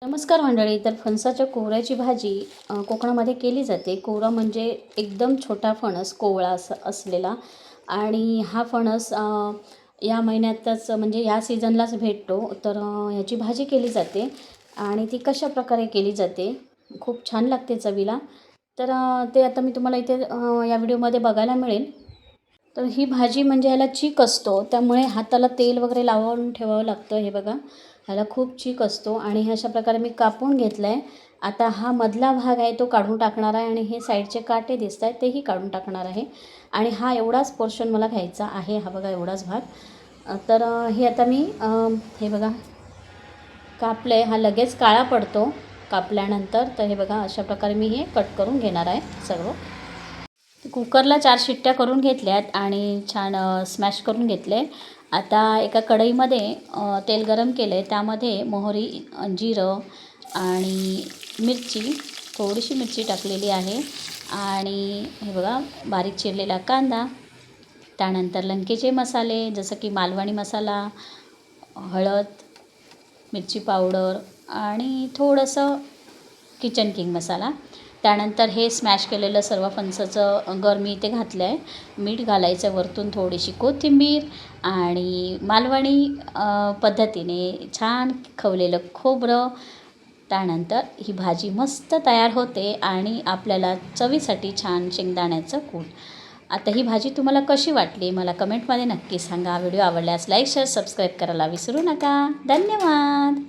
नमस्कार मंडळी. तर फणसाच्या कोहऱ्याची भाजी कोकणामध्ये केली जाते. कोहरा म्हणजे एकदम छोटा फणस कोवळा असलेला आणि हा फणस या महिन्यातच म्हणजे या सीझनलाच भेटतो. तर ह्याची भाजी केली जाते आणि ती कशा प्रकारे केली जाते, खूप छान लागते चवीला. तर ते आता मी तुम्हाला इथे या व्हिडिओमध्ये बघायला मिळेल. तर ही भाजी म्हणजे ह्याला चीक असतो, त्यामुळे हाताला तेल वगैरे लावून ठेवावं लागतं. हे बघा, ह्याला खूप चीक असतो आणि हे अशा प्रकारे मी कापून घेतलं आहे. आता हा मधला भाग आहे तो काढून टाकणार आहे आणि हे साईडचे काटे दिसत आहेत तेही काढून टाकणार आहे. आणि हा एवढाच पोर्शन मला घ्यायचा आहे. हा बघा एवढाच भाग. तर हे आता मी हे बघा कापलं आहे. हा लगेच काळा पडतो कापल्यानंतर. तर हे बघा अशा प्रकारे मी हे कट करून घेणार आहे सर्व. कुकरला 4 शिट्ट्या करून घेतल्यात आणि छान स्मॅश करून घेतले. आता एका कढईमध्ये तेल गरम केलं आहे. त्यामध्ये मोहरी, जिरं आणि मिरची, थोडीशी मिरची टाकलेली आहे आणि हे बघा बारीक चिरलेला कांदा. त्यानंतर लंकेचे मसाले जसं की मालवणी मसाला, हळद, मिरची पावडर आणि थोडंसं किचन किंग मसाला. त्यानंतर हे स्मॅश केलेलं सर्व फणसाचं गर मी इथे घातलं आहे. मीठ घालायचं, वरतून थोडीशी कोथिंबीर आणि मालवणी पद्धतीने छान खवलेलं खोबरं. त्यानंतर ही भाजी मस्त तयार होते आणि आपल्याला चवीसाठी छान शेंगदाण्याचं कूट. आता ही भाजी तुम्हाला कशी वाटली मला कमेंटमध्ये नक्की सांगा. व्हिडिओ आवडल्यास लाईक, शेअर, सबस्क्राईब करायला विसरू नका. धन्यवाद.